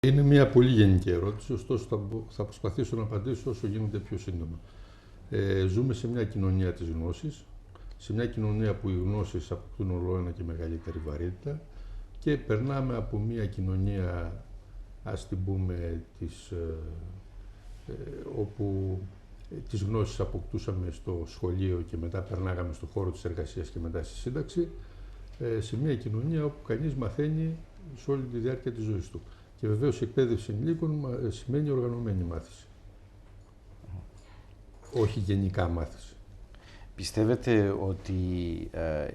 Είναι μια πολύ γενική ερώτηση, ωστόσο θα προσπαθήσω να απαντήσω όσο γίνεται πιο σύντομα. Ζούμε σε μια κοινωνία της γνώσης, σε μια κοινωνία που οι γνώσεις αποκτούν όλο ένα και μεγαλύτερη βαρύτητα και περνάμε από μια κοινωνία, ας την πούμε, όπου τις γνώσεις αποκτούσαμε στο σχολείο και μετά περνάγαμε στο χώρο της εργασίας και μετά στη σύνταξη, σε μια κοινωνία όπου κανείς μαθαίνει σε όλη τη διάρκεια της ζωής του. Και βεβαίως η εκπαίδευση ενηλίκων σημαίνει οργανωμένη μάθηση. Όχι γενικά μάθηση. Πιστεύετε ότι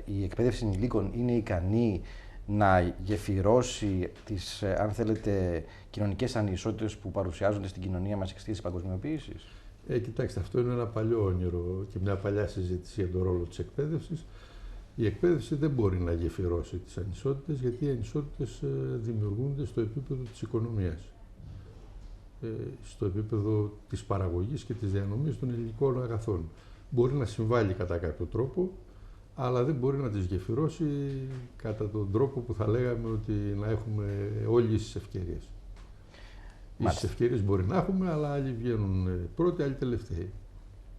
η εκπαίδευση ενηλίκων είναι ικανή να γεφυρώσει τις, αν θέλετε, κοινωνικές ανισότητες που παρουσιάζονται στην κοινωνία μας εξαιτίας της παγκοσμιοποίησης? Κοιτάξτε, αυτό είναι ένα παλιό όνειρο και μια παλιά συζήτηση για τον ρόλο της εκπαίδευσης. Η εκπαίδευση δεν μπορεί να γεφυρώσει τις ανισότητες, γιατί οι ανισότητες δημιουργούνται στο επίπεδο της οικονομίας, στο επίπεδο της παραγωγής και της διανομής των υλικών αγαθών. Μπορεί να συμβάλλει κατά κάποιο τρόπο, αλλά δεν μπορεί να τις γεφυρώσει κατά τον τρόπο που θα λέγαμε ότι να έχουμε όλοι ίσες ευκαιρίες. Ίσες ευκαιρίες μπορεί να έχουμε, αλλά άλλοι βγαίνουν πρώτοι, άλλοι τελευταίοι.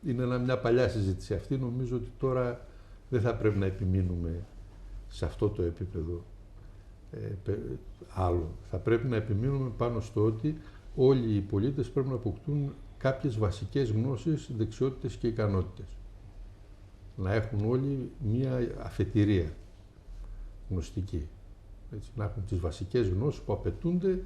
Είναι μια παλιά συζήτηση αυτή. Νομίζω ότι τώρα δεν θα πρέπει να επιμείνουμε σε αυτό το επίπεδο άλλο. Θα πρέπει να επιμείνουμε πάνω στο ότι όλοι οι πολίτες πρέπει να αποκτούν κάποιες βασικές γνώσεις, δεξιότητες και ικανότητες. Να έχουν όλοι μία αφετηρία γνωστική. Έτσι, να έχουν τις βασικές γνώσεις που απαιτούνται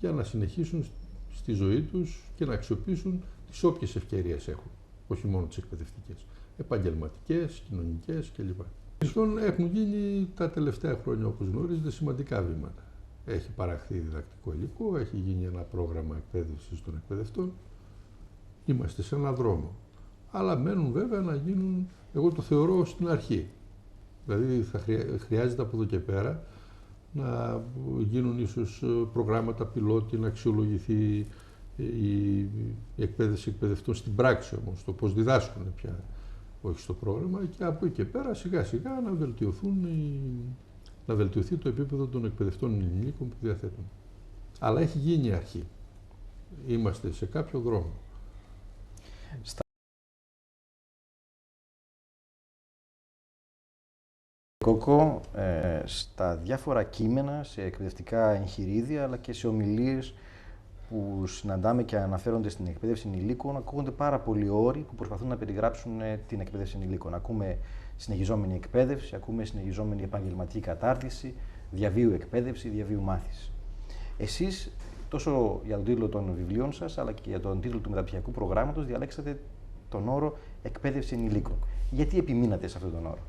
για να συνεχίσουν στη ζωή τους και να αξιοποιήσουν τις όποιες ευκαιρίες έχουν. Όχι μόνο τις εκπαιδευτικές. Επαγγελματικές, κοινωνικές κλπ. Έχουν γίνει τα τελευταία χρόνια, όπως γνωρίζετε, σημαντικά βήματα. Έχει παραχθεί διδακτικό υλικό, έχει γίνει ένα πρόγραμμα εκπαίδευσης των εκπαιδευτών. Είμαστε σε έναν δρόμο. Αλλά μένουν βέβαια να γίνουν, εγώ το θεωρώ στην αρχή. Δηλαδή θα χρειάζεται από εδώ και πέρα να γίνουν ίσως προγράμματα πιλότη, να αξιολογηθεί η εκπαίδευση εκπαιδευτών στην πράξη όμως, το πώς διδάσκουν πια, όχι στο πρόγραμμα, και από εκεί και πέρα σιγά σιγά να βελτιωθεί το επίπεδο των εκπαιδευτών ενηλίκων που διαθέτουν. Αλλά έχει γίνει η αρχή. Είμαστε σε κάποιο δρόμο. Κόκο, στα διάφορα κείμενα, σε εκπαιδευτικά εγχειρίδια αλλά και σε ομιλίες που συναντάμε και αναφέρονται στην εκπαίδευση ενηλίκων, ακούγονται πάρα πολλοί όροι που προσπαθούν να περιγράψουν την εκπαίδευση ενηλίκων. Ακούμε συνεχιζόμενη εκπαίδευση, ακούμε συνεχιζόμενη επαγγελματική κατάρτιση, διαβίου εκπαίδευση, διαβίου μάθηση. Εσείς, τόσο για τον τίτλο των βιβλίων σας, αλλά και για τον τίτλο του μεταπτυχιακού προγράμματος, διαλέξατε τον όρο εκπαίδευση ενηλίκων. Γιατί επιμείνατε σε αυτόν τον όρο?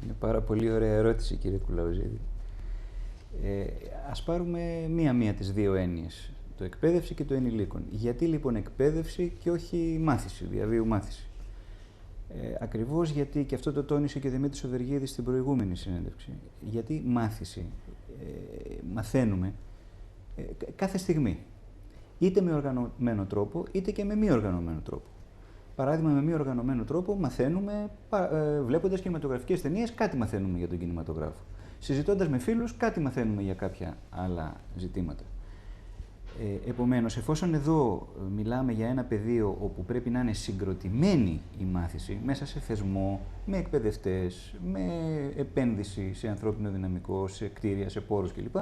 Είναι πάρα πολύ ωραία ερώτηση, κύριε Κουλαουζίδη. Ας πάρουμε μία-μία τις δύο έννοιες, το εκπαίδευση και το ενηλίκων. Γιατί λοιπόν εκπαίδευση και όχι μάθηση, διαβίου μάθηση? Ακριβώς γιατί, και αυτό το τόνισε και ο Δημήτρης Οδεργίδης στην προηγούμενη συνέντευξη, γιατί μάθηση μαθαίνουμε κάθε στιγμή, είτε με οργανωμένο τρόπο, είτε και με μη οργανωμένο τρόπο. Παράδειγμα, με μη οργανωμένο τρόπο μαθαίνουμε βλέποντας κινηματογραφικές ταινίες, κάτι μαθαίνουμε για τον κινηματογράφο. Συζητώντας με φίλους, κάτι μαθαίνουμε για κάποια άλλα ζητήματα. Επομένως, εφόσον εδώ μιλάμε για ένα πεδίο όπου πρέπει να είναι συγκροτημένη η μάθηση μέσα σε θεσμό, με εκπαιδευτές, με επένδυση σε ανθρώπινο δυναμικό, σε κτίρια, σε πόρους κλπ.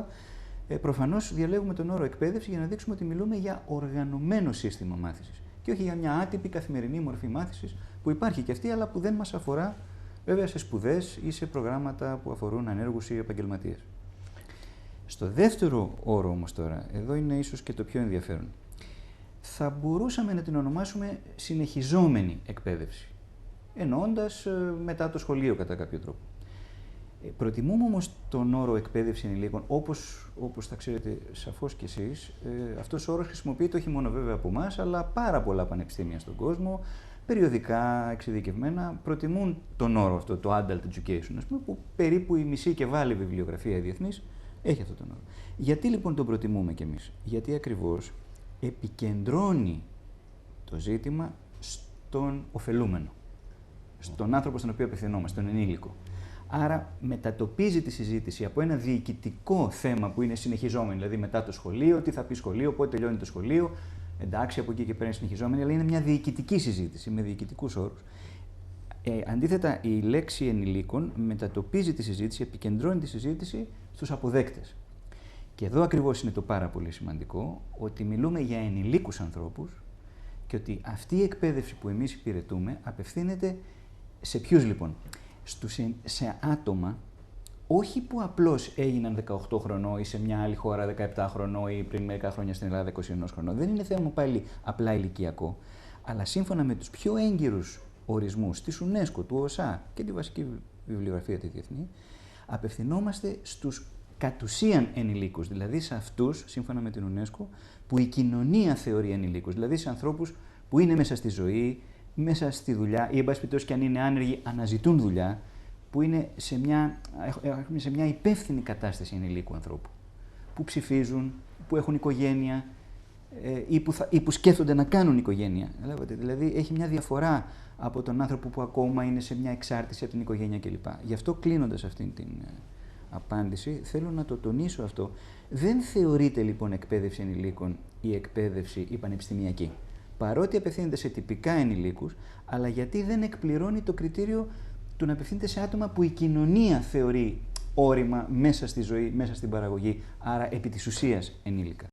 Προφανώς διαλέγουμε τον όρο εκπαίδευση για να δείξουμε ότι μιλούμε για οργανωμένο σύστημα μάθησης και όχι για μια άτυπη καθημερινή μορφή μάθησης που υπάρχει και αυτή, αλλά που δεν μας αφορά βέβαια σε σπουδές ή σε προγράμματα που αφορούν ανέργους ή επαγγελματίες. Στο δεύτερο όρο όμως τώρα, εδώ είναι ίσως και το πιο ενδιαφέρον. Θα μπορούσαμε να την ονομάσουμε συνεχιζόμενη εκπαίδευση, εννοώντας μετά το σχολείο κατά κάποιο τρόπο. Προτιμούμε όμως τον όρο εκπαίδευση ενηλίκων, όπως θα ξέρετε σαφώς κι εσείς, αυτός ο όρος χρησιμοποιείται όχι μόνο βέβαια από εμάς, αλλά πάρα πολλά πανεπιστήμια στον κόσμο, περιοδικά, εξειδικευμένα, προτιμούν τον όρο αυτό, το adult education, ας πούμε, που περίπου η μισή και βάλει βιβλιογραφία διεθνής έχει αυτόν τον όρο. Γιατί λοιπόν τον προτιμούμε κι εμείς? Γιατί ακριβώς επικεντρώνει το ζήτημα στον ωφελούμενο, στον άνθρωπο στον οποίο απευθυνόμαστε, στον ενήλικο. Άρα μετατοπίζει τη συζήτηση από ένα διοικητικό θέμα που είναι συνεχιζόμενο, δηλαδή μετά το σχολείο, τι θα πει σχολείο, πότε τελειώνει το σχολείο, εντάξει, από εκεί και πέρα είναι συνεχιζόμενη, αλλά είναι μια διοικητική συζήτηση με διοικητικούς όρους. Αντίθετα, η λέξη ενηλίκων μετατοπίζει τη συζήτηση, επικεντρώνει τη συζήτηση στους αποδέκτες. Και εδώ ακριβώς είναι το πάρα πολύ σημαντικό, ότι μιλούμε για ενηλίκους ανθρώπους και ότι αυτή η εκπαίδευση που εμείς υπηρετούμε απευθύνεται σε ποιους λοιπόν? Σε άτομα, όχι που απλώς έγιναν 18 χρονών ή σε μια άλλη χώρα 17 χρονών ή πριν μερικά χρόνια στην Ελλάδα 21 χρονών. Δεν είναι θέμα πάλι απλά ηλικιακό, αλλά σύμφωνα με τους πιο έγκυρους ορισμούς της UNESCO, του ΟΣΑ και τη βασική βιβλιογραφία τη διεθνή, απευθυνόμαστε στους κατ' ουσίαν ενηλίκους, δηλαδή σε αυτούς, σύμφωνα με την UNESCO, που η κοινωνία θεωρεί ενηλίκους, δηλαδή σε ανθρώπους που είναι μέσα στη ζωή, μέσα στη δουλειά ή εν πάση περιπτώσει και αν είναι άνεργοι αναζητούν δουλειά, που είναι σε μια υπεύθυνη κατάσταση ενηλίκου ανθρώπου, που ψηφίζουν, που έχουν οικογένεια ή που σκέφτονται να κάνουν οικογένεια. Δηλαδή έχει μια διαφορά από τον άνθρωπο που ακόμα είναι σε μια εξάρτηση από την οικογένεια κλπ. Γι' αυτό κλείνοντας αυτήν την απάντηση, θέλω να το τονίσω αυτό. Δεν θεωρείται λοιπόν εκπαίδευση ενηλίκων η εκπαίδευση η πανεπιστημιακή. Παρότι απευθύνεται σε τυπικά ενηλίκους, αλλά γιατί δεν εκπληρώνει το κριτήριο του να απευθύνεται σε άτομα που η κοινωνία θεωρεί όρημα μέσα στη ζωή, μέσα στην παραγωγή, άρα επί της ουσίας ενήλικα.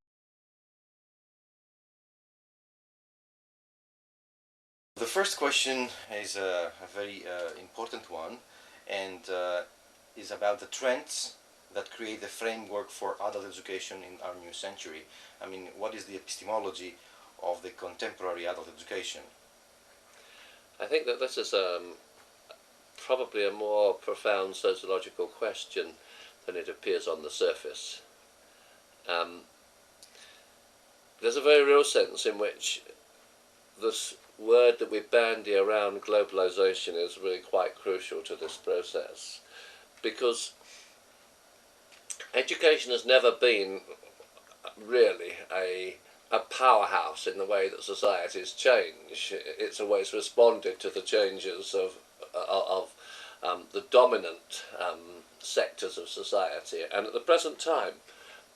The first question is a very important one and is about the trends that create the framework for adult education in our new century. I mean, what is the epistemology of the contemporary adult education? I think that this is probably a more profound sociological question than it appears on the surface. There's a very real sense in which this word that we bandy around, globalization, is really quite crucial to this process, because education has never been really a powerhouse in the way that societies change. It's always responded to the changes of the dominant sectors of society, and at the present time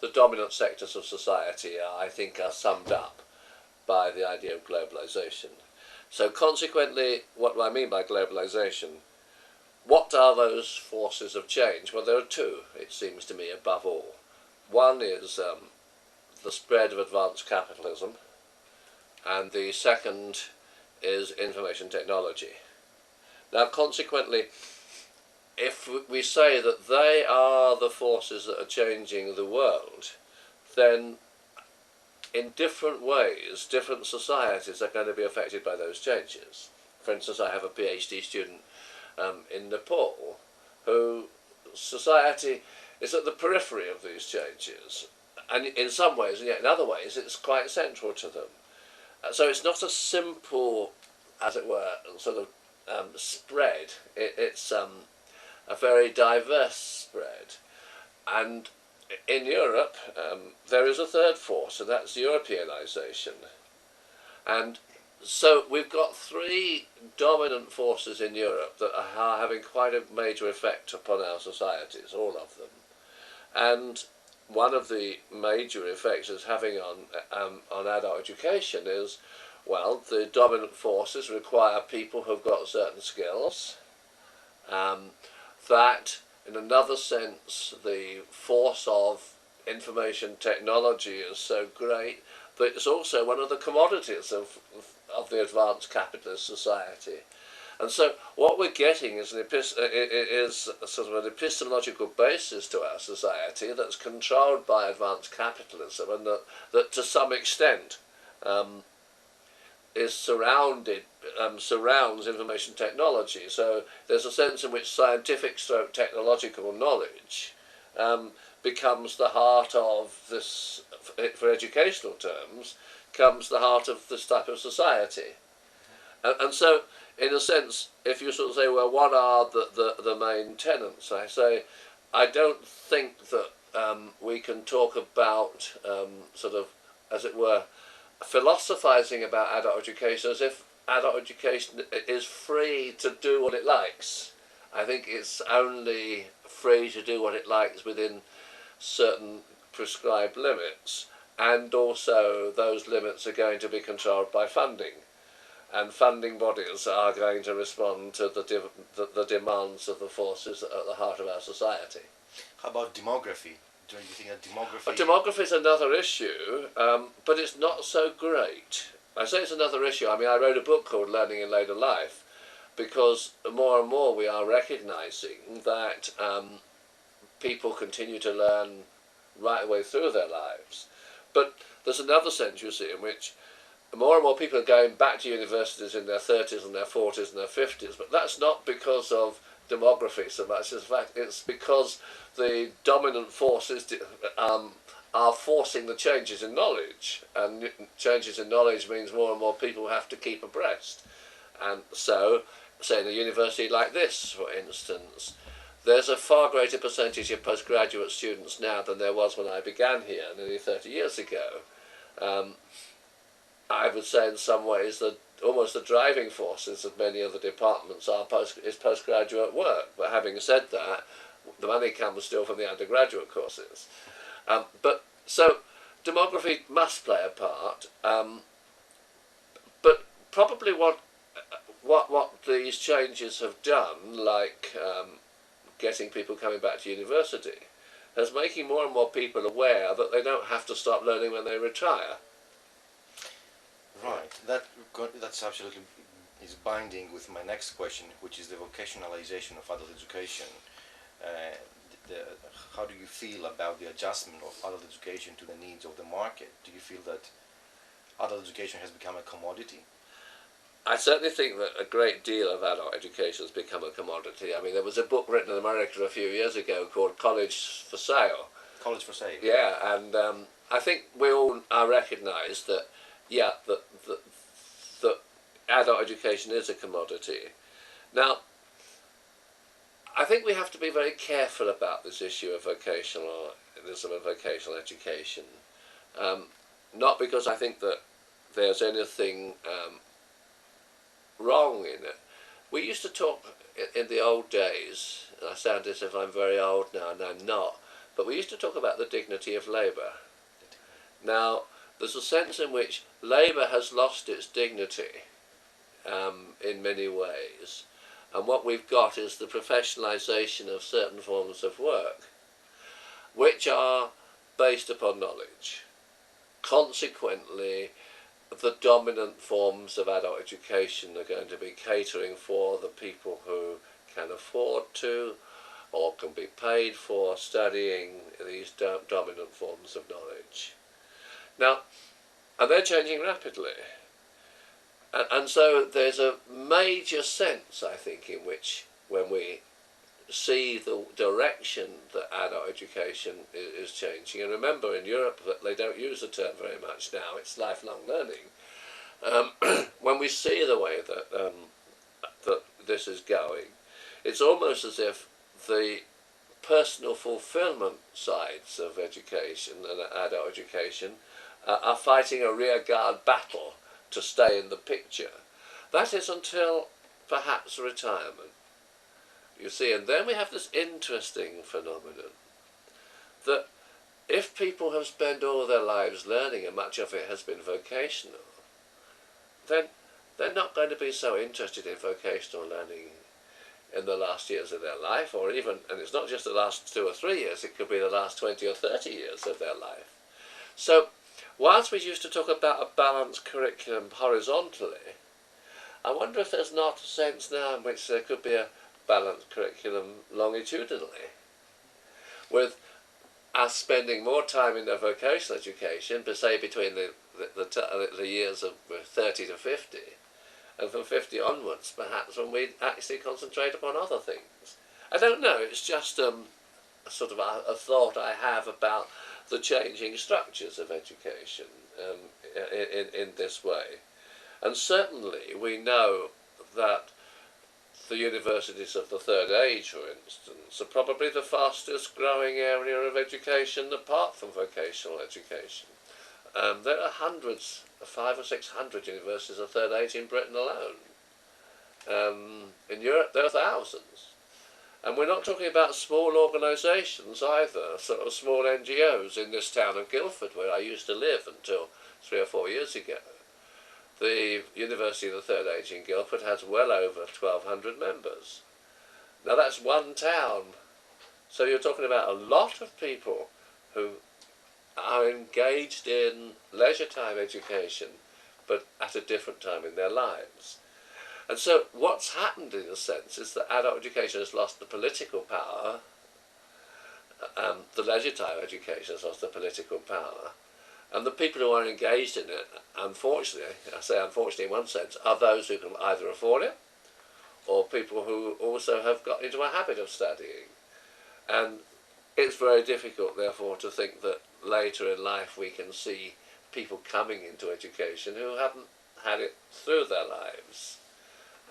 the dominant sectors of society I think are summed up by the idea of globalization. So consequently, what do I mean by globalization? What are those forces of change? Well, there are two, it seems to me, above all. One is the spread of advanced capitalism, and the second is information technology. Now, consequently, if we say that they are the forces that are changing the world, then in different ways, different societies are going to be affected by those changes. For instance, I have a PhD student in Nepal who society is at the periphery of these changes, and in some ways, and yet in other ways, it's quite central to them. So it's not a simple, as it were, sort of spread. It's a very diverse spread, and in Europe, there is a third force, and that's Europeanization. And so we've got three dominant forces in Europe that are having quite a major effect upon our societies, all of them. And one of the major effects it's having on adult education is, well, the dominant forces require people who've got certain skills, that in another sense, the force of information technology is so great that it's also one of the commodities of the advanced capitalist society. And so what we're getting is sort of an epistemological basis to our society that's controlled by advanced capitalism, and that to some extent is surrounds information technology. So there's a sense in which scientific stroke technological knowledge becomes the heart of this, for educational terms, comes the heart of this type of society. And so, in a sense, if you sort of say, well, what are the main tenets? I say, I don't think that we can talk about sort of, as it were, philosophizing about adult education as if adult education is free to do what it likes. I think it's only free to do what it likes within certain prescribed limits, and also those limits are going to be controlled by funding, and funding bodies are going to respond to the demands of the forces at the heart of our society. How about demography? Do you think that demography... Well, demography is another issue, but it's not so great. I say it's another issue. I mean, I wrote a book called Learning in Later Life, because more and more we are recognising that people continue to learn right away through their lives. But there's another sense, you see, in which more and more people are going back to universities in their 30s and their 40s and their 50s, but that's not because of demography so much as fact it's because the dominant forces are forcing the changes in knowledge, and changes in knowledge means more and more people have to keep abreast. And so, say in a university like this, for instance, there's a far greater percentage of postgraduate students now than there was when I began here nearly 30 years ago. I would say in some ways that almost the driving forces of many of the departments is postgraduate work. But having said that, the money comes still from the undergraduate courses. But so demography must play a part. But probably what these changes have done, like getting people coming back to university, is making more and more people aware that they don't have to stop learning when they retire. Right, that's absolutely is binding with my next question, which is the vocationalization of adult education. How do you feel about the adjustment of adult education to the needs of the market? Do you feel that adult education has become a commodity? I certainly think that a great deal of adult education has become a commodity. I mean, there was a book written in America a few years ago called College for Sale. College for Sale? Yeah, and I think we all recognise that, yeah, that adult education is a commodity. Now, I think we have to be very careful about this issue of vocationalism and vocational education. Not because I think that there's anything wrong in it. We used to talk in the old days, and I sound as if I'm very old now, and I'm not, but we used to talk about the dignity of labour. Now, there's a sense in which labour has lost its dignity in many ways, and what we've got is the professionalisation of certain forms of work, which are based upon knowledge. Consequently, the dominant forms of adult education are going to be catering for the people who can afford to or can be paid for studying these dominant forms of knowledge. Now, and they're changing rapidly. And so there's a major sense, I think, in which when we see the direction that adult education is changing, and remember in Europe that they don't use the term very much now, it's lifelong learning. When we see the way that, that this is going, it's almost as if the personal fulfillment sides of education and adult education are fighting a rearguard battle to stay in the picture. That is until perhaps retirement. You see, and then we have this interesting phenomenon that if people have spent all their lives learning and much of it has been vocational, then they're not going to be so interested in vocational learning in the last years of their life, or even, and it's not just the last 2 or 3 years, it could be the last 20 or 30 years of their life. So, whilst we used to talk about a balanced curriculum horizontally, I wonder if there's not a sense now in which there could be a balanced curriculum longitudinally, with us spending more time in their vocational education, say between the years of 30 to 50, and from 50 onwards, perhaps, when we actually concentrate upon other things. I don't know, it's just sort of a thought I have about the changing structures of education in this way. And certainly we know that the universities of the third age, for instance, are probably the fastest growing area of education apart from vocational education. There are hundreds, 500 or 600 universities of third age in Britain alone. In Europe there are thousands. And we're not talking about small organisations either, sort of small NGOs in this town of Guildford where I used to live until 3 or 4 years ago. The University of the Third Age in Guildford has well over 1,200 members. Now that's one town. So you're talking about a lot of people who are engaged in leisure time education, but at a different time in their lives. And so what's happened in a sense is that adult education has lost the political power, the leisure time education has lost the political power, and the people who are engaged in it, unfortunately, I say unfortunately in one sense, are those who can either afford it, or people who also have got into a habit of studying. And it's very difficult, therefore, to think that later in life we can see people coming into education who haven't had it through their lives.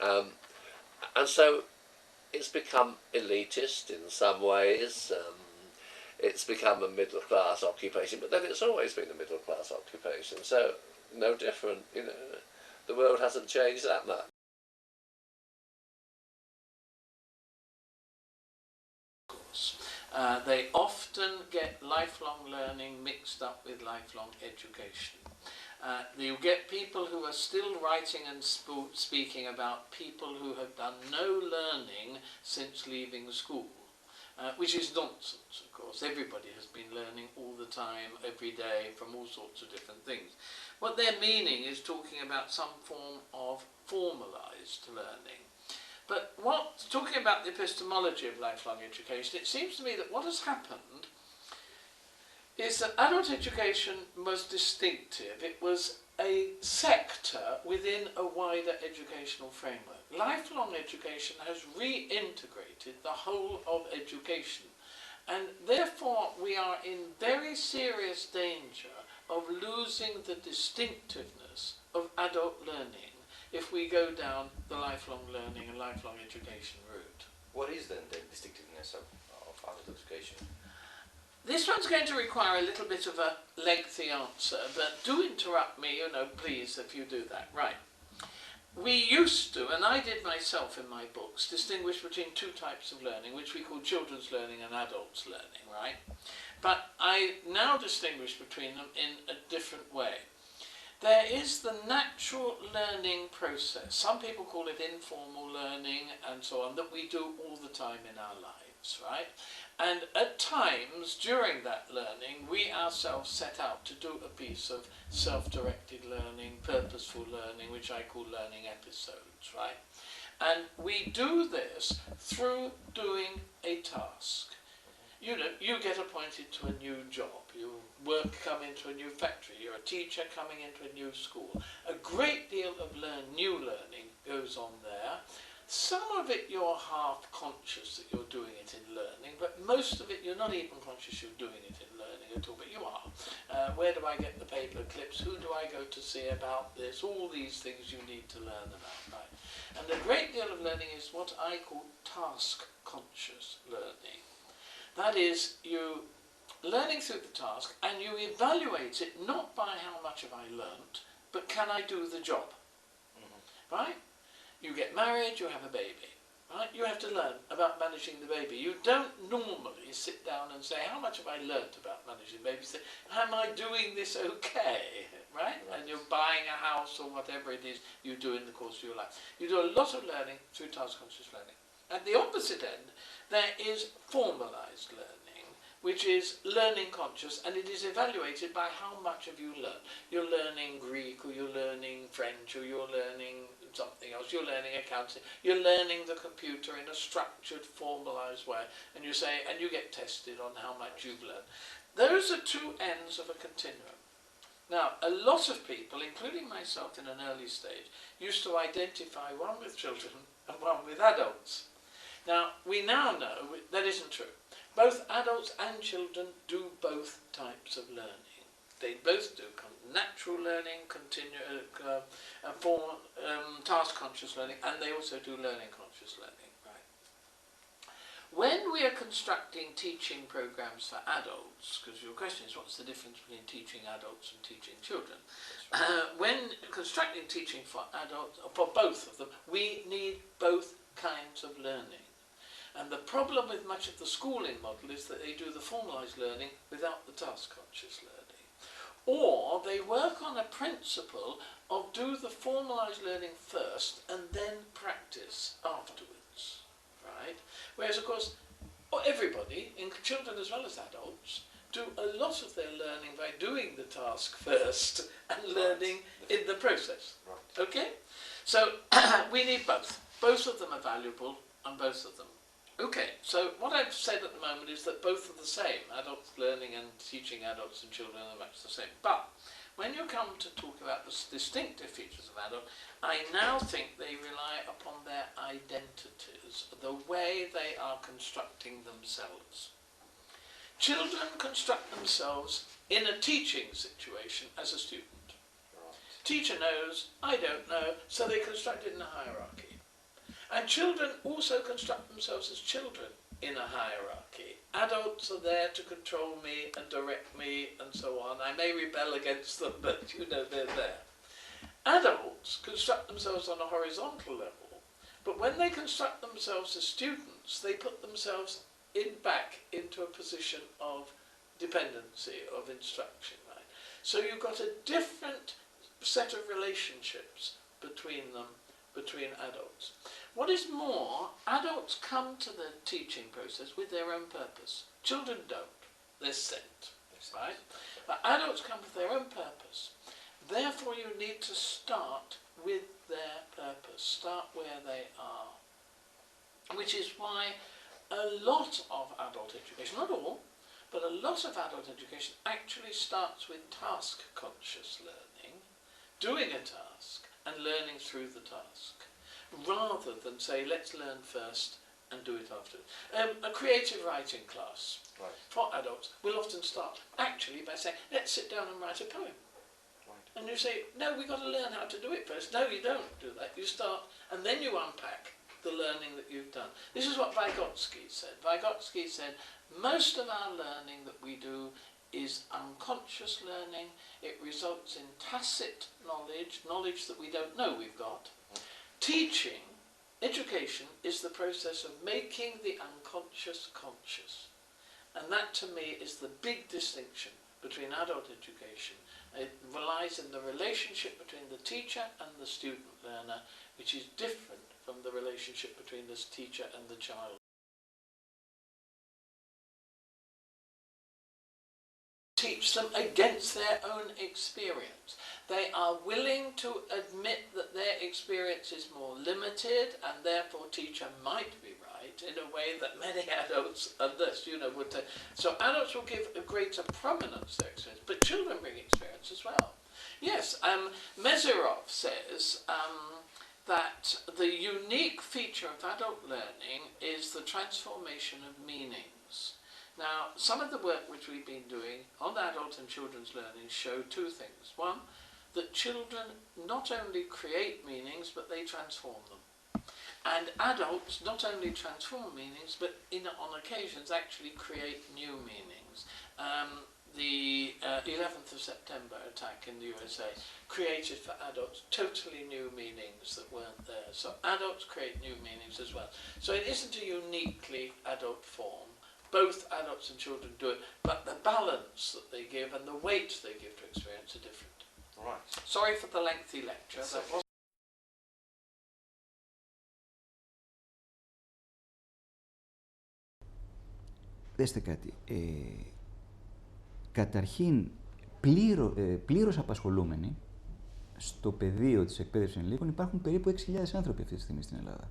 And so it's become elitist in some ways. It's become a middle-class occupation, but then it's always been a middle-class occupation, so no different, you know. The world hasn't changed that much. They often get lifelong learning mixed up with lifelong education. You get people who are still writing and speaking about people who have done no learning since leaving school, which is nonsense, of course. Everybody has been learning all the time, every day, from all sorts of different things. What they're meaning is talking about some form of formalised learning. But talking about the epistemology of lifelong education, it seems to me that what has happened is that adult education was distinctive. It was a sector within a wider educational framework. Lifelong education has reintegrated the whole of education, and therefore we are in very serious danger of losing the distinctiveness of adult learning if we go down the lifelong learning and lifelong education route. What is then the distinctiveness of adult education? This one's going to require a little bit of a lengthy answer, but do interrupt me, please, if you do that. Right. We used to, and I did myself in my books, distinguish between two types of learning, which we call children's learning and adults learning, right? But I now distinguish between them in a different way. There is the natural learning process. Some people call it informal learning and so on, that we do all the time in our lives, right? And at times during that learning, we ourselves set out to do a piece of self-directed learning, purposeful learning, which I call learning episodes, right? And we do this through doing a task. You get appointed to a new job, you come into a new factory, you're a teacher coming into a new school. A great deal of new learning goes on there. Some of it you're half conscious that you're doing it in learning, but most of it you're not even conscious you're doing it in learning at all, but you are. Where do I get the paper clips? Who do I go to see about this? All these things you need to learn about, right? And a great deal of learning is what I call task-conscious learning. That is, you learning through the task and you evaluate it not by how much have I learnt, but can I do the job, right? You get married, you have a baby, right? You have to learn about managing the baby. You don't normally sit down and say, how much have I learnt about managing the baby? You say, am I doing this okay, right? And you're buying a house or whatever it is you do in the course of your life. You do a lot of learning through task-conscious learning. At the opposite end, there is formalised learning, which is learning conscious, and it is evaluated by how much have you learned. You're learning Greek, or you're learning French, or you're learning something else, you're learning accounting, you're learning the computer in a structured, formalised way, and you get tested on how much you've learned. Those are two ends of a continuum. Now, a lot of people, including myself in an early stage, used to identify one with children and one with adults. Now, we now know that isn't true. Both adults and children do both types of learning. They both do natural learning, task-conscious learning, and they also do learning-conscious learning. Right? When we are constructing teaching programs for adults, because your question is what's the difference between teaching adults and teaching children? When constructing teaching for adults, for both of them, we need both kinds of learning. And the problem with much of the schooling model is that they do the formalised learning without the task-conscious learning. Or they work on a principle of do the formalised learning first and then practice afterwards, right? Whereas, of course, everybody, children as well as adults, do a lot of their learning by doing the task first and learning in the process. Right. Okay? So we need both. Both of them are valuable, and both of them. Okay, so what I've said at the moment is that both are the same. Adults learning and teaching adults and children are much the same. But when you come to talk about the distinctive features of adult, I now think they rely upon their identities, the way they are constructing themselves. Children construct themselves in a teaching situation as a student. Teacher knows, I don't know, so they construct it in a hierarchy. And children also construct themselves as children in a hierarchy. Adults are there to control me and direct me and so on. I may rebel against them, but you know they're there. Adults construct themselves on a horizontal level, but when they construct themselves as students, they put themselves back into a position of dependency, of instruction. Right? So you've got a different set of relationships between them, between adults. What is more, adults come to the teaching process with their own purpose. Children don't. They're sent, right? But adults come with their own purpose. Therefore, you need to start with their purpose. Start where they are. Which is why a lot of adult education, not all, but a lot of adult education actually starts with task-conscious learning, doing a task and learning through the task, rather than say, let's learn first and do it after. A creative writing class for adults will often start actually by saying, let's sit down and write a poem. And you say, no, we've got to learn how to do it first. No, you don't do that. You start, and then you unpack the learning that you've done. This is what Vygotsky said. Vygotsky said, most of our learning that we do is unconscious learning. It results in tacit knowledge, knowledge that we don't know we've got. Teaching, education, is the process of making the unconscious conscious. And that, to me, is the big distinction between adult education. It relies in the relationship between the teacher and the student learner, which is different from the relationship between the teacher and the child. Teach them against their own experience. They are willing to admit that their experience is more limited, and therefore teacher might be right in a way that many adults would take. So adults will give a greater prominence to their experience, but children bring experience as well. Yes, Meserov says that the unique feature of adult learning is the transformation of meanings. Now, some of the work which we've been doing on adult and children's learning show two things. One, that children not only create meanings, but they transform them. And adults not only transform meanings, but on occasions actually create new meanings. The 11th of September attack in the USA created for adults totally new meanings that weren't there. So adults create new meanings as well. So it isn't a uniquely adult form. Both adults and children do it, but the balance that they give and the weight they give to experience are different. Right. Sorry for the lengthy lecture. Δέστε κάτι. Καταρχήν, πλήρως απασχολούμενοι στο πεδίο της εκπαίδευσης ενηλίκων υπάρχουν περίπου 6.000 άνθρωποι αυτή τη στιγμή στην Ελλάδα.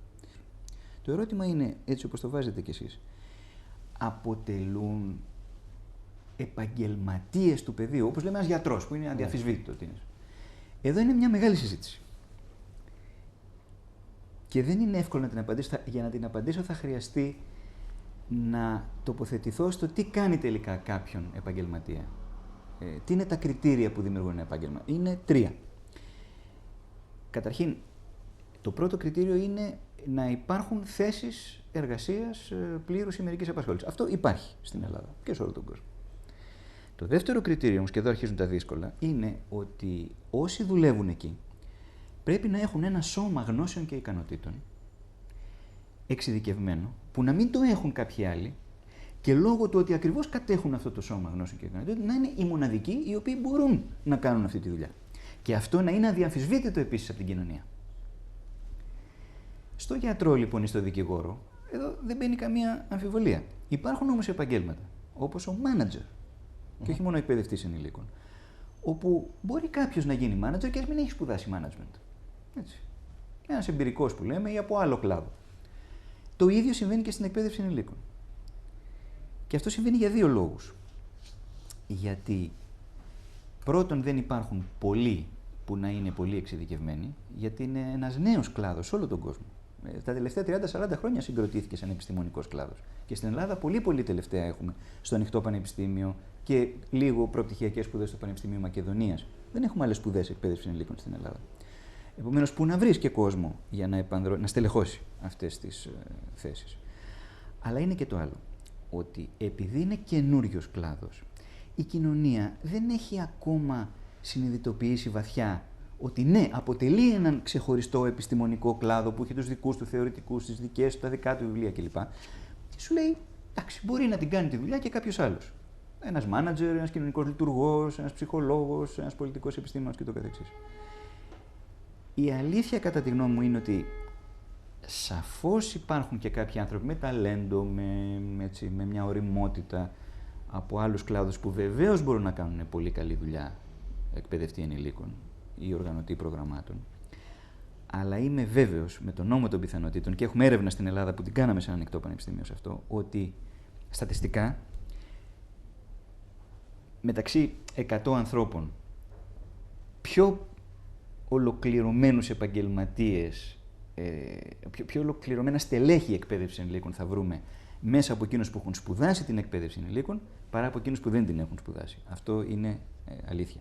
Το ερώτημα είναι, έτσι όπως το βάζετε κι εσείς, αποτελούν επαγγελματίες του πεδίου, όπως λέμε ένας γιατρός, που είναι αδιαφυσβήτητο ότι είναι. Εδώ είναι μια μεγάλη συζήτηση. Και δεν είναι εύκολο να την απαντήσω. Για να την απαντήσω θα χρειαστεί να τοποθετηθώ στο τι κάνει τελικά κάποιον επαγγελματία. Τι είναι τα κριτήρια που δημιουργούν ένα επάγγελμα. Είναι τρία. Καταρχήν, το πρώτο κριτήριο είναι να υπάρχουν θέσεις εργασίας πλήρους ή μερικής απασχόλησης. Αυτό υπάρχει στην Ελλάδα και σε όλο τον κόσμο. Το δεύτερο κριτήριο όμως, και εδώ αρχίζουν τα δύσκολα, είναι ότι όσοι δουλεύουν εκεί πρέπει να έχουν ένα σώμα γνώσεων και ικανοτήτων εξειδικευμένο, που να μην το έχουν κάποιοι άλλοι, και λόγω του ότι ακριβώς κατέχουν αυτό το σώμα γνώσεων και ικανοτήτων, να είναι οι μοναδικοί οι οποίοι μπορούν να κάνουν αυτή τη δουλειά. Και αυτό να είναι αδιαμφισβήτητο επίσης από την κοινωνία. Στο γιατρό λοιπόν ή στο δικηγόρο, εδώ δεν μπαίνει καμία αμφιβολία. Υπάρχουν όμως επαγγέλματα, όπως ο manager, και όχι μόνο ο εκπαιδευτής ενηλίκων, όπου μπορεί κάποιος να γίνει manager και ας μην έχει σπουδάσει management. Έτσι. Ένας εμπειρικός που λέμε ή από άλλο κλάδο. Το ίδιο συμβαίνει και στην εκπαίδευση ενηλίκων. Και αυτό συμβαίνει για δύο λόγους. Γιατί πρώτον δεν υπάρχουν πολλοί που να είναι πολύ εξειδικευμένοι, γιατί είναι ένας νέος κλάδος σε όλο τον κόσμο. Τα τελευταία 30-40 χρόνια συγκροτήθηκε σαν επιστημονικός κλάδος. Και στην Ελλάδα πολύ τελευταία έχουμε στο ανοιχτό πανεπιστήμιο και λίγο προπτυχιακές σπουδές στο Πανεπιστήμιο Μακεδονίας. Δεν έχουμε άλλες σπουδές εκπαίδευση ενηλίκων στην Ελλάδα. Επομένως, πού να βρεις και κόσμο για να στελεχώσει αυτές τις θέσεις. Αλλά είναι και το άλλο, ότι επειδή είναι καινούριος κλάδος, η κοινωνία δεν έχει ακόμα συνειδητοποιήσει βαθιά ότι ναι, αποτελεί έναν ξεχωριστό επιστημονικό κλάδο που έχει τους δικούς του θεωρητικούς, τις δικές του, τα δικά του βιβλία κλπ. Και σου λέει, εντάξει, μπορεί να την κάνει τη δουλειά και κάποιος άλλος. Ένας μάνατζερ, ένας κοινωνικός λειτουργός, ένας ψυχολόγος, ένας πολιτικός επιστήμονας κ.ο.κ. Η αλήθεια κατά τη γνώμη μου είναι ότι σαφώς υπάρχουν και κάποιοι άνθρωποι με ταλέντο, με μια ωριμότητα από άλλους κλάδους που βεβαίως μπορούν να κάνουν πολύ καλή δουλειά εκπαιδευτή ενηλίκων ή οργανωτή προγραμμάτων. Αλλά είμαι βέβαιος με τον νόμο των πιθανότητων, και έχουμε έρευνα στην Ελλάδα που την κάναμε σε ένα ανοιχτό πανεπιστήμιο σε αυτό, ότι στατιστικά μεταξύ 100 ανθρώπων πιο ολοκληρωμένους επαγγελματίες, πιο ολοκληρωμένα στελέχη εκπαίδευση ενηλίκων θα βρούμε μέσα από εκείνους που έχουν σπουδάσει την εκπαίδευση ενηλίκων παρά από εκείνους που δεν την έχουν σπουδάσει. Αυτό είναι αλήθεια.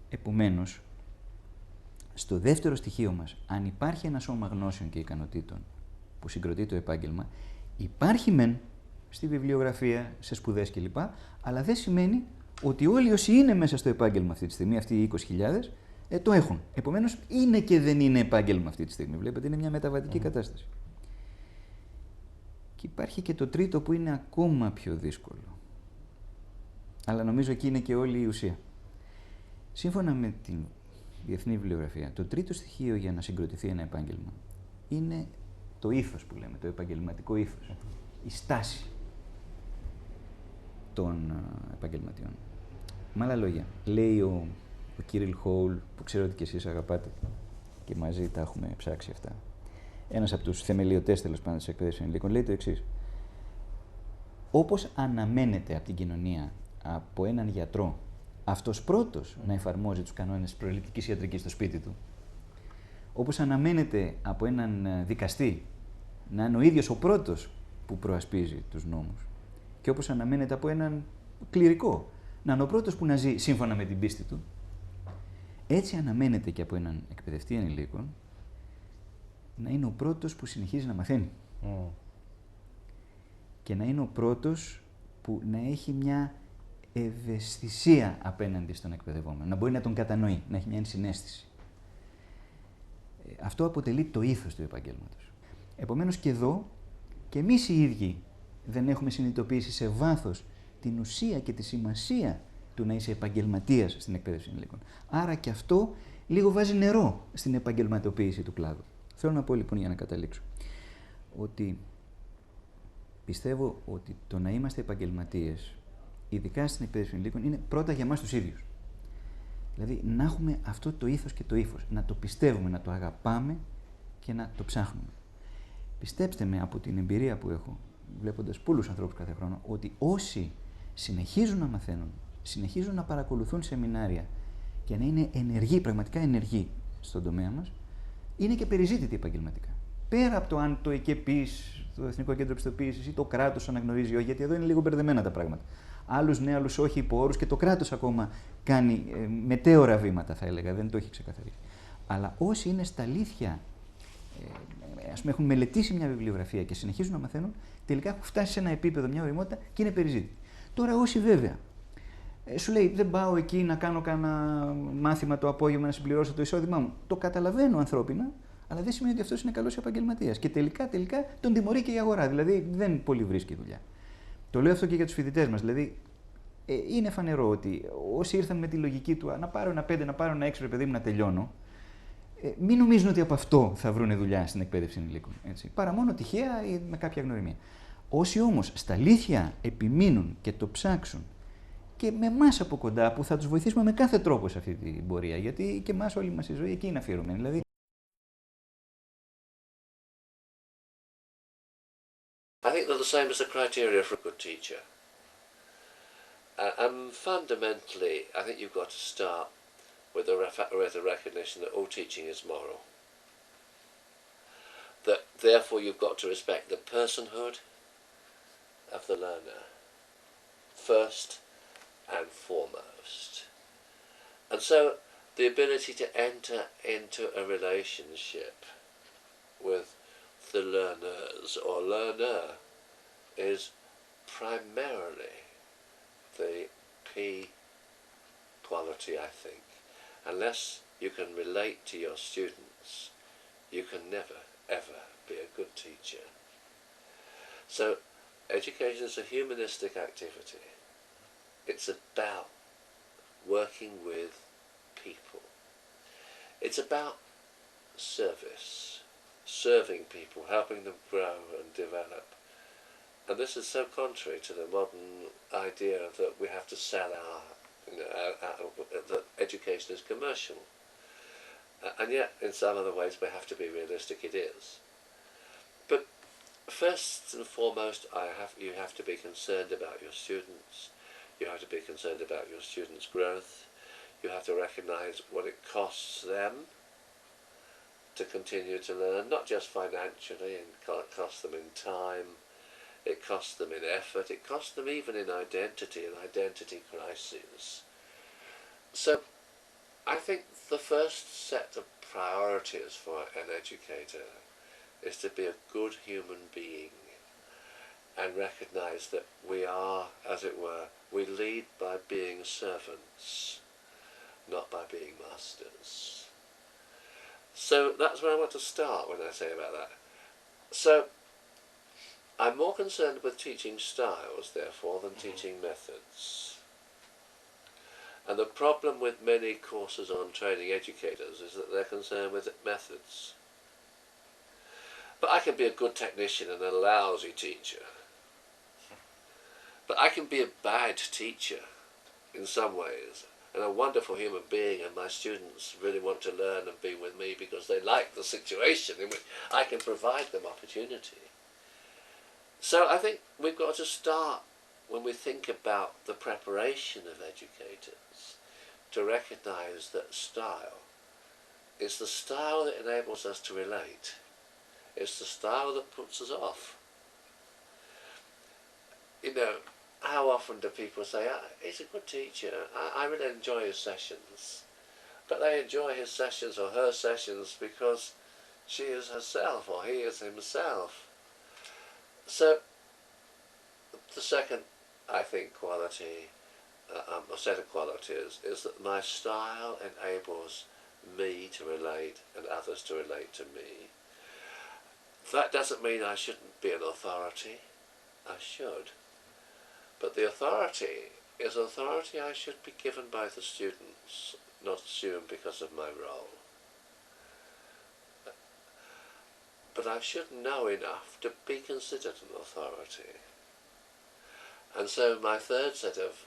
Επομένως, στο δεύτερο στοιχείο μας, αν υπάρχει ένα σώμα γνώσεων και ικανοτήτων που συγκροτεί το επάγγελμα, υπάρχει μεν στη βιβλιογραφία, σε σπουδές κλπ. Αλλά δεν σημαίνει ότι όλοι όσοι είναι μέσα στο επάγγελμα αυτή τη στιγμή, αυτοί οι 20.000, το έχουν. Επομένως, είναι και δεν είναι επάγγελμα αυτή τη στιγμή. Βλέπετε, είναι μια μεταβατική κατάσταση. Και υπάρχει και το τρίτο που είναι ακόμα πιο δύσκολο. Αλλά νομίζω εκεί είναι και όλη η ουσία. Σύμφωνα με την διεθνή βιβλιογραφία, το τρίτο στοιχείο για να συγκροτηθεί ένα επάγγελμα είναι το ήθος που λέμε, το επαγγελματικό ήθος. Η στάση των επαγγελματιών. Με άλλα λόγια, λέει ο Κίριλ Χόουλ, που ξέρω ότι και εσείς αγαπάτε και μαζί τα έχουμε ψάξει αυτά, ένας από τους θεμελιωτές τέλος πάντων της εκπαίδευσης ενηλίκων, λέει το εξής. Όπως αναμένεται από την κοινωνία, από έναν γιατρό, αυτός πρώτος να εφαρμόζει τους κανόνες της προληπτικής ιατρικής στο σπίτι του, όπως αναμένεται από έναν δικαστή να είναι ο ίδιος ο πρώτος που προασπίζει τους νόμους, και όπως αναμένεται από έναν κληρικό να είναι ο πρώτος που να ζει σύμφωνα με την πίστη του, έτσι αναμένεται και από έναν εκπαιδευτή ενηλίκων να είναι ο πρώτος που συνεχίζει να μαθαίνει. Και να είναι ο πρώτος που να έχει μια ευαισθησία απέναντι στον εκπαιδευόμενο, να μπορεί να τον κατανοεί, να έχει μια ενσυναίσθηση. Αυτό αποτελεί το ήθος του επαγγέλματος. Επομένως και εδώ, και εμείς οι ίδιοι δεν έχουμε συνειδητοποιήσει σε βάθος την ουσία και τη σημασία του να είσαι επαγγελματίας στην εκπαίδευση ενηλίκων. Άρα και αυτό λίγο βάζει νερό στην επαγγελματοποίηση του κλάδου. Θέλω να πω λοιπόν, για να καταλήξω, ότι πιστεύω ότι το να είμαστε επαγγελματίες, ειδικά στην εκπαίδευση ενηλίκων, είναι πρώτα για εμάς τους ίδιους. Δηλαδή να έχουμε αυτό το ήθος και το ύφος, να το πιστεύουμε, να το αγαπάμε και να το ψάχνουμε. Πιστέψτε με, από την εμπειρία που έχω, βλέποντας πολλούς ανθρώπους κάθε χρόνο, ότι όσοι συνεχίζουν να μαθαίνουν, συνεχίζουν να παρακολουθούν σεμινάρια και να είναι ενεργοί, πραγματικά ενεργοί στον τομέα μας, είναι και περιζήτητοι επαγγελματικά. Πέρα από το αν το ΕΚΕ, το Εθνικό Κέντρο Πιστοποίησης ή το κράτος αναγνωρίζει, όχι, γιατί εδώ είναι λίγο μπερδεμένα τα πράγματα. Άλλους ναι, άλλους όχι, υπό όρους, και το κράτος ακόμα κάνει μετέωρα βήματα, θα έλεγα, δεν το έχει ξεκαθαρίσει. Αλλά όσοι είναι στα αλήθεια, ας πούμε, έχουν μελετήσει μια βιβλιογραφία και συνεχίζουν να μαθαίνουν, τελικά έχουν φτάσει σε ένα επίπεδο, μια ωριμότητα και είναι περιζήτητοι. Τώρα, όσοι βέβαια σου λέει δεν πάω εκεί να κάνω κανένα μάθημα το απόγευμα να συμπληρώσω το εισόδημά μου, το καταλαβαίνω ανθρώπινα, αλλά δεν σημαίνει ότι αυτός είναι καλός επαγγελματίας. Και τελικά τον τιμωρεί και η αγορά. Δηλαδή δεν πολύ βρίσκει δουλειά. Το λέω αυτό και για τους φοιτητές μας. Δηλαδή, είναι φανερό ότι όσοι ήρθαν με τη λογική του να πάρω ένα 5, να πάρω ένα 6, ρε παιδί μου, να τελειώνω, μην νομίζουν ότι από αυτό θα βρουν δουλειά στην εκπαίδευση ενηλίκων. Έτσι. Παρά μόνο τυχαία ή με κάποια γνωριμία. Όσοι όμως στα αλήθεια επιμείνουν και το ψάξουν και με εμάς από κοντά, που θα τους βοηθήσουμε με κάθε τρόπο σε αυτή την πορεία, γιατί και εμάς όλη μας η ζωή εκεί είναι αφιερωμένη. Δηλαδή, I think they're the same as the criteria for a good teacher. And fundamentally, I think you've got to start with a recognition that all teaching is moral. That therefore you've got to respect the personhood of the learner first and foremost. And so the ability to enter into a relationship with the learners or learner is primarily the key quality, I think. Unless you can relate to your students, you can never, ever be a good teacher. So education is a humanistic activity. It's about working with people. It's about service, serving people, helping them grow and develop. And this is so contrary to the modern idea that we have to sell that education is commercial. And yet, in some other ways, we have to be realistic, it is. But first and foremost, you have to be concerned about your students. You have to be concerned about your students' growth. You have to recognize what it costs them to continue to learn, not just financially, and it costs them in time, it costs them in effort, it costs them even in identity and identity crises. So I think the first set of priorities for an educator is to be a good human being and recognize that we are, as it were, we lead by being servants, not by being masters. So that's where I want to start when I say about that. So I'm more concerned with teaching styles, therefore, than teaching methods. And the problem with many courses on training educators is that they're concerned with methods. But I can be a good technician and a lousy teacher. But I can be a bad teacher in some ways, and a wonderful human being, and my students really want to learn and be with me because they like the situation in which I can provide them opportunity. So I think we've got to start, when we think about the preparation of educators, to recognize that style is the style that enables us to relate. It's the style that puts us off. You know, how often do people say, he's a good teacher, I really enjoy his sessions. But they enjoy his sessions or her sessions because she is herself or he is himself. So the second, I think, quality, a set of qualities, is that my style enables me to relate and others to relate to me. That doesn't mean I shouldn't be an authority. I should. But the authority is authority I should be given by the students, not assumed because of my role. But I should know enough to be considered an authority. And so my third set of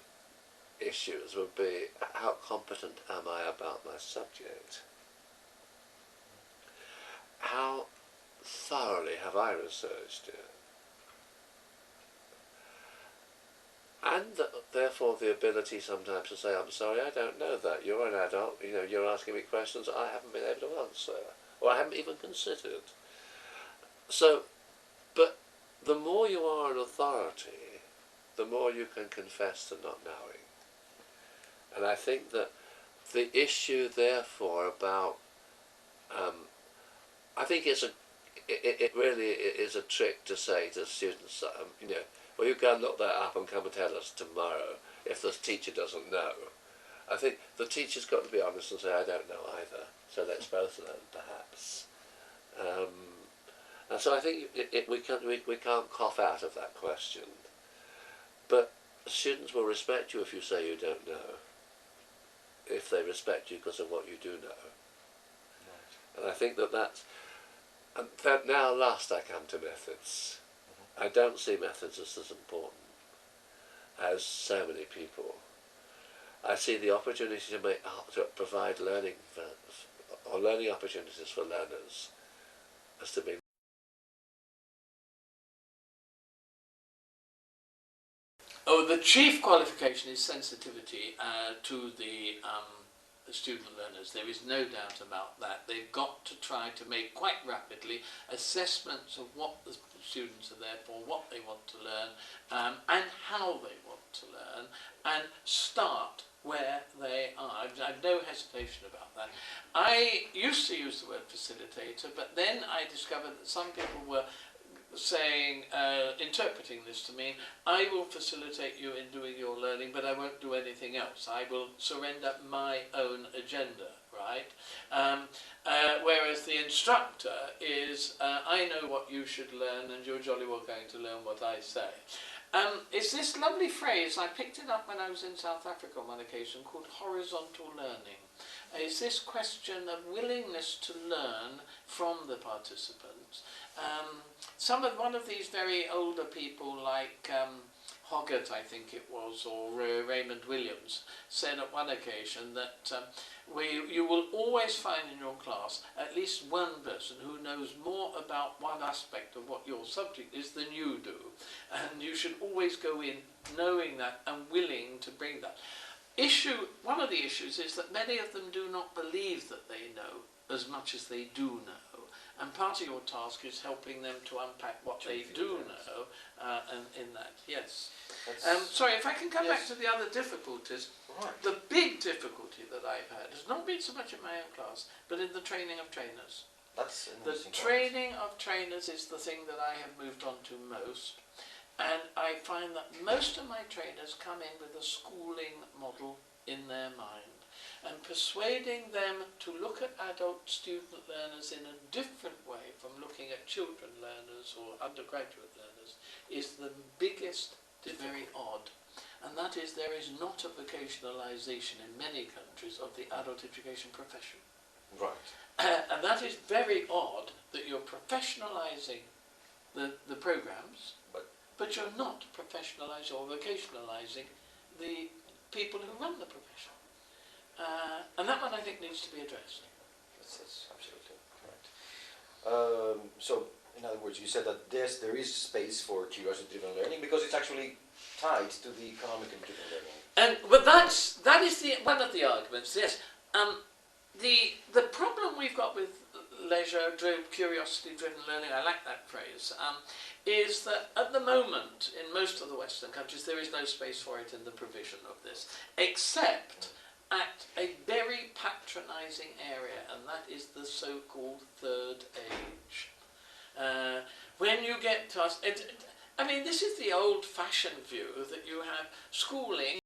issues would be, how competent am I about my subject? How thoroughly have I researched it? And therefore the ability sometimes to say, I'm sorry, I don't know that. You're an adult, you know, you're asking me questions I haven't been able to answer, or I haven't even considered. So, but the more you are an authority, the more you can confess to not knowing. And I think that the issue, therefore, about, I think it really is a trick to say to students, you know, well, you go and look that up and come and tell us tomorrow if the teacher doesn't know. I think the teacher's got to be honest and say, I don't know either, so let's both learn, perhaps. And so I think we can't cough out of that question. But students will respect you if you say you don't know, if they respect you because of what you do know. Right. And I think that's... And now last I come to methods. I don't see methods as important as so many people. I see the opportunity to provide learning opportunities for learners as to be. Oh, the chief qualification is sensitivity to the student learners. There is no doubt about that. They've got to try to make quite rapidly assessments of what the students are there for, what they want to learn, and how they want to learn, and start where they are. I've no hesitation about that. I used to use the word facilitator, but then I discovered that some people were saying, interpreting this to mean, I will facilitate you in doing your learning, but I won't do anything else. I will surrender my own agenda, right? Whereas the instructor is, I know what you should learn, and you're jolly well going to learn what I say. It's this lovely phrase, I picked it up when I was in South Africa on one occasion, called horizontal learning. It's this question of willingness to learn from the participants. One of these very older people like Hoggart, I think it was, or Raymond Williams, said at one occasion that you will always find in your class at least one person who knows more about one aspect of what your subject is than you do. And you should always go in knowing that and willing to bring that. One of the issues is that many of them do not believe that they know as much as they do know. And part of your task is helping them to unpack what they do know, and in that, yes. Sorry, if I can come back to the other difficulties. Right. The big difficulty that I've had has not been so much in my own class, but in the training of trainers. That's the training of trainers is the thing that I have moved on to most. And I find that most of my trainers come in with a schooling model in their mind. And persuading them to look at adult student learners in a different way from looking at children learners or undergraduate learners is the biggest, very odd. And that is, there is not a vocationalization in many countries of the adult education profession. Right. And that is very odd that you're professionalizing the programs, but you're not professionalizing or vocationalizing the people who run the profession. And that one I think needs to be addressed. That's absolutely correct. So, in other words, you said that there is space for curiosity-driven learning because it's actually tied to the economically-driven learning. But that is one of the arguments. Yes, the problem we've got with curiosity-driven learning, I like that phrase, is that at the moment in most of the Western countries there is no space for it in the provision of this, except at a very patronising area, and that is the so-called third age. When you get to us, I mean, this is the old-fashioned view that you have schooling